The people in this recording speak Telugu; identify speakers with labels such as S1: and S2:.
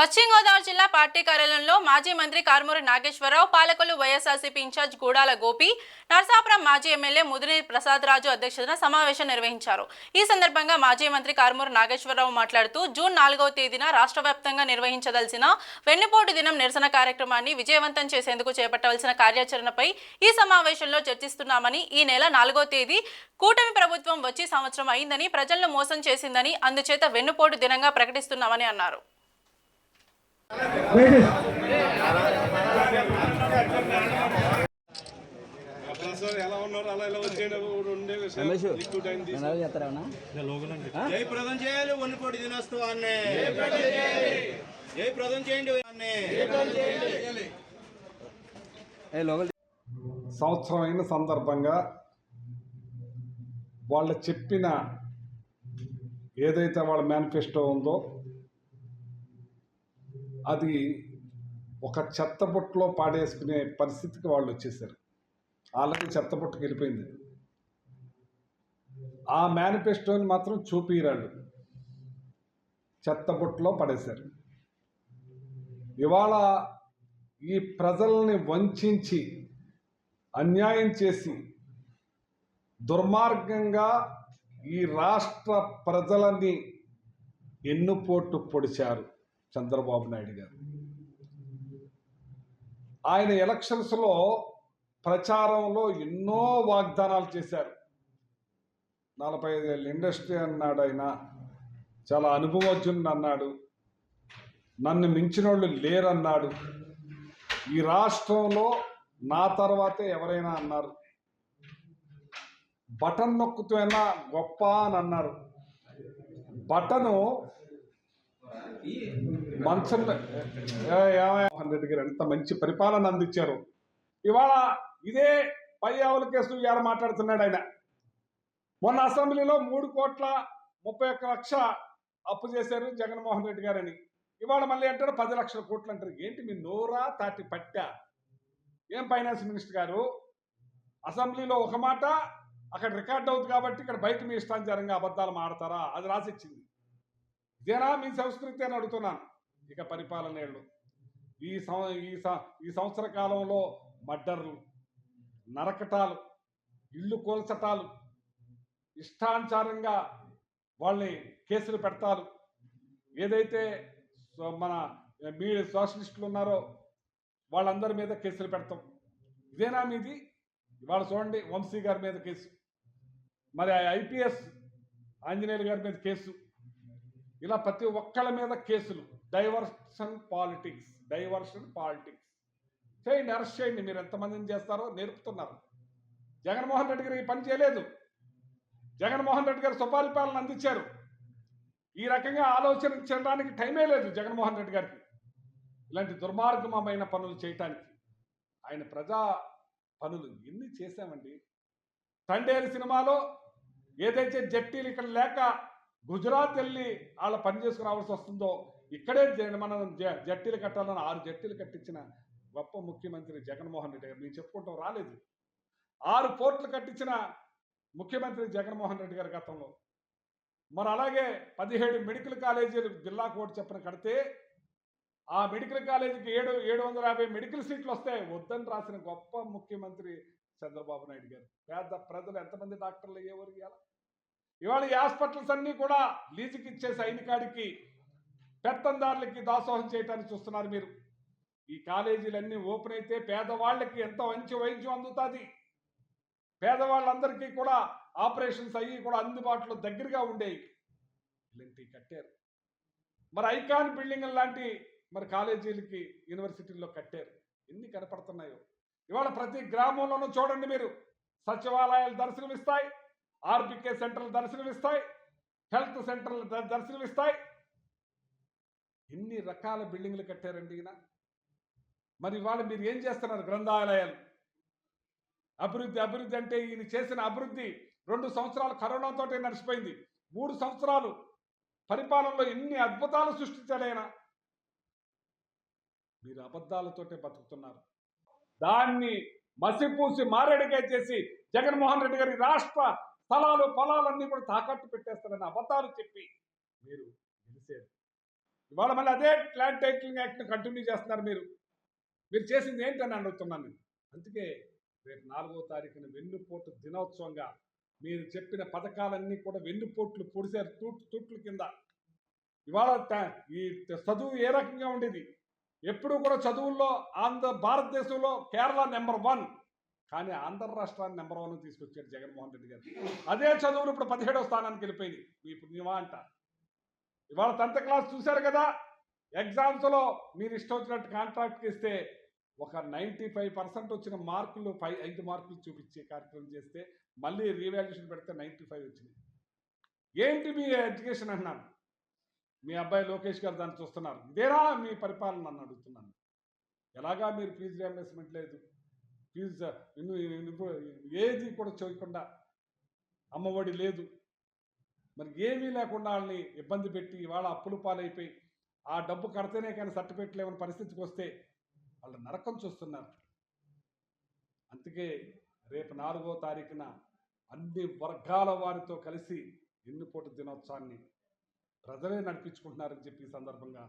S1: పశ్చిమ గోదావరి జిల్లా పార్టీ కార్యాలయంలో మాజీ మంత్రి కారుమూరి నాగేశ్వరరావు, పాలకొల్లు వైఎస్ఆర్సీపీ ఇన్ఛార్జ్ గూడాల గోపి, నరసాపురం మాజీ ఎమ్మెల్యే ముదినేని ప్రసాద్ రాజు అధ్యక్షతన సమావేశం నిర్వహించారు. ఈ సందర్భంగా మాజీ మంత్రి కారుమూరి నాగేశ్వరరావు మాట్లాడుతూ జూన్ 4వ తేదీన రాష్ట్ర వ్యాప్తంగా నిర్వహించదలసిన వెన్నుపోటు దినం నిరసన కార్యక్రమాన్ని విజయవంతం చేసేందుకు చేపట్టవలసిన కార్యాచరణపై ఈ సమావేశంలో చర్చిస్తున్నామని, ఈ నెల 4వ తేదీ కూటమి ప్రభుత్వం వచ్చి సంవత్సరం అయిందని, ప్రజలను మోసం చేసిందని, అందుచేత వెన్నుపోటు దినంగా ప్రకటిస్తున్నామని అన్నారు.
S2: జయప్రదం చేయాలి వన్నుకోటి దినోత్సవాన్ని, జయప్రదం చేయండి.
S3: సంవత్సరం అయిన సందర్భంగా వాళ్ళు చెప్పిన ఏదైతే వాళ్ళ మేనిఫెస్టో ఉందో అది ఒక చెత్తబుట్టలో పాడేసుకునే పరిస్థితికి వాళ్ళు వచ్చేసారు. ఆల్రెడీ చెత్తబుట్టకి వెళ్ళిపోయింది. ఆ మేనిఫెస్టోని మాత్రం చూపిరాళ్ళు, చెత్తబుట్టలో పడేశారు. ఇవాళ ఈ ప్రజల్ని వంచి అన్యాయం చేసి దుర్మార్గంగా ఈ రాష్ట్ర ప్రజలని ఎన్నుపోటు పొడిచారు చంద్రబాబు నాయుడు గారు. ఆయన ఎలక్షన్స్లో ప్రచారంలో ఎన్నో వాగ్దానాలు చేశారు. 45 ఏళ్ళ ఇండస్ట్రీ అన్నాడు ఆయన, చాలా అనుభవజ్ఞుని అన్నాడు, నన్ను మించిన వాళ్ళు లేరన్నాడు, ఈ రాష్ట్రంలో నా తర్వాతే ఎవరైనా అన్నారు, బటన్ నొక్కుతూనా గొప్ప అని అన్నారు. బటను మంచం జగన్మోహన్ రెడ్డి గారు ఎంత మంచి పరిపాలన అందించారు. ఇవాళ ఇదే పయ్యావుల కేసు ఇవాళ మాట్లాడుతున్నాడు ఆయన. మొన్న అసెంబ్లీలో 3,31,00,000 అప్పు చేశారు జగన్మోహన్ రెడ్డి గారని. ఇవాళ మళ్ళీ అంటారు 10 లక్షల కోట్లు అంటారు. ఏంటి మీ నోరా తాటి పట్టా? ఏం ఫైనాన్స్ మినిస్టర్ గారు, అసెంబ్లీలో ఒక మాట అక్కడ రికార్డ్ అవుతుంది కాబట్టి ఇక్కడ బయట మీ ఇష్టానుసారంగా అబద్ధాలు మాడతారా? అది రాసిచ్చింది. ఇదేనా మీ సంస్కృతి అని అడుగుతున్నాను. ఇక పరిపాలనేళ్ళు ఈ సంవత్సర కాలంలో మర్డర్లు, నరకటాలు, ఇల్లు కూల్చటాలు, ఇష్టానుసారంగా వాళ్ళని కేసులు పెడతారు. ఏదైతే మన సోషలిస్టులు ఉన్నారో వాళ్ళందరి మీద కేసులు పెడతాం. ఇదేనా మీది? ఇవాళ చూడండి, వంశీ గారి మీద కేసు, మరి ఐపీఎస్ ఆంజనేయులు గారి మీద కేసు, ఇలా ప్రతి ఒక్కళ్ళ మీద కేసులు. డైవర్షన్ పాలిటిక్స్ చేయండి, అరెస్ట్ చేయండి. మీరు ఎంతమందిని చేస్తారో నేర్పుతున్నారు. జగన్మోహన్ రెడ్డి గారు ఈ పని చేయలేదు. జగన్మోహన్ రెడ్డి గారు సుపరిపాలన అందించారు. ఈ రకంగా ఆలోచన చేయడానికి టైమే లేదు జగన్మోహన్ రెడ్డి గారికి ఇలాంటి దుర్మార్గమైన పనులు చేయటానికి. ఆయన ప్రజా పనులు ఎన్ని చేశామండి. తండేరు సినిమాలో ఏదైతే జట్టీలు ఇక్కడ లేక గుజరాత్ వెళ్ళి వాళ్ళ పని చేసుకుని రావాల్సి వస్తుందో, ఇక్కడే మనం జట్టీలు కట్టాలని 6 జట్టీలు కట్టించిన గొప్ప ముఖ్యమంత్రి జగన్మోహన్ రెడ్డి గారు. మీరు చెప్పుకుంటాం రాలేదు. 6 పోర్టులు కట్టించిన ముఖ్యమంత్రి జగన్మోహన్ రెడ్డి గారి గతంలో. మరి అలాగే 17 మెడికల్ కాలేజీలు జిల్లా కోర్టు చెప్పిన కడితే ఆ మెడికల్ కాలేజీకి 750 మెడికల్ సీట్లు వస్తాయి వద్దని రాసిన గొప్ప ముఖ్యమంత్రి చంద్రబాబు నాయుడు గారు. పేద ప్రజలు ఎంతమంది డాక్టర్లు అయ్యేవారు. ఇవాళ ఈ హాస్పిటల్స్ అన్నీ కూడా లీజుకి ఇచ్చేసి అయిన కాడికి పెత్తందారులకి దాసోహం చేయడానికి చూస్తున్నారు మీరు. ఈ కాలేజీలన్నీ ఓపెన్ అయితే పేదవాళ్ళకి ఎంతో మంచి వైద్యం అందుతుంది. పేదవాళ్ళందరికీ కూడా ఆపరేషన్స్ అయ్యి కూడా అందుబాటులో దగ్గరగా ఉండేవి. ఇలాంటివి కట్టారు. మరి ఐకాన్ బిల్డింగ్ లాంటి మరి కాలేజీలకి యూనివర్సిటీల్లో కట్టారు. ఎన్ని కనపడుతున్నాయో. ఇవాళ ప్రతి గ్రామంలోనూ చూడండి మీరు, సచివాలయాలు దర్శనమిస్తాయి, ఆర్బికే సెంటర్లు దర్శనమిస్తాయి, హెల్త్ సెంటర్లు దర్శనమిస్తాయి. ఎన్ని రకాల బిల్డింగ్లు కట్టారండి ఈయన. మరి ఇవాళ మీరు ఏం చేస్తున్నారు? గ్రంథాలయాలు అభివృద్ధి అంటే ఈయన చేసిన అభివృద్ధి 2 సంవత్సరాలు కరోనాతోటే నడిచిపోయింది. 3 సంవత్సరాలు పరిపాలనలో ఎన్ని అద్భుతాలు సృష్టించాడైనా. మీరు అబద్ధాలతోటే బతుకుతున్నారు. దాన్ని మసిపూసి మారేడుగా చేసి జగన్మోహన్ రెడ్డి గారి రాష్ట్ర స్థలాలు పొలాలన్నీ కూడా తాకట్టు పెట్టేస్తారని అబద్ధాలు చెప్పి మీరు గెలిచారు. ఇవాళ మళ్ళీ అదే ల్యాండ్ టైటిలింగ్ యాక్ట్ని కంటిన్యూ చేస్తున్నారు మీరు. మీరు చేసింది ఏంటని అడుగుతున్నాను నేను. అందుకే రేపు 4వ తారీఖున వెన్నుపోటు దినోత్సవంగా మీరు చెప్పిన పథకాలన్నీ కూడా వెన్నుపోట్లు పొడిశారు తూట్ల కింద. ఇవాళ ఈ చదువు ఏ రకంగా ఉండేది? ఎప్పుడు కూడా చదువుల్లో భారతదేశంలో కేరళ నెంబర్ 1, కానీ ఆంధ్ర రాష్ట్రాన్ని నెంబర్ 1 తీసుకొచ్చాడు జగన్మోహన్ రెడ్డి గారు. అదే చదువులు ఇప్పుడు 17వ స్థానానికి వెళ్ళిపోయింది. మీ పుణ్యమా అంట. ఇవాళ 10th క్లాస్ చూశారు కదా, ఎగ్జామ్స్లో మీరు ఇష్టం వచ్చినట్టు కాంట్రాక్ట్కి ఇస్తే ఒక 95% వచ్చిన మార్కులు 5 మార్కులు చూపించే కార్యక్రమం చేస్తే మళ్ళీ రీవాల్యుయేషన్ పెడితే 95 వచ్చినాయి. ఏంటి మీ ఎడ్యుకేషన్ అన్నాను. మీ అబ్బాయి లోకేష్ గారు దాన్ని చూస్తున్నారు. ఇదేనా మీ పరిపాలన నన్ను అడుగుతున్నాను. ఎలాగా మీరు ఫీజు రియంబర్స్మెంట్ లేదు, ఫీజు ఏది కూడా చేయకుండా, అమ్మఒడి లేదు, మరి ఏమీ లేకుండా వాళ్ళని ఇబ్బంది పెట్టి ఇవాళ అప్పులు పాలైపోయి ఆ డబ్బు కడితేనే కానీ సర్టిఫికెట్ లేవని పరిస్థితికి వస్తే వాళ్ళు నరకం చూస్తున్నారు. అందుకే రేపు 4వ తారీఖున అన్ని వర్గాల వారితో కలిసి వెన్నుపోటు దినోత్సవాన్ని ప్రజలే నడిపించుకుంటున్నారని చెప్పి ఈ సందర్భంగా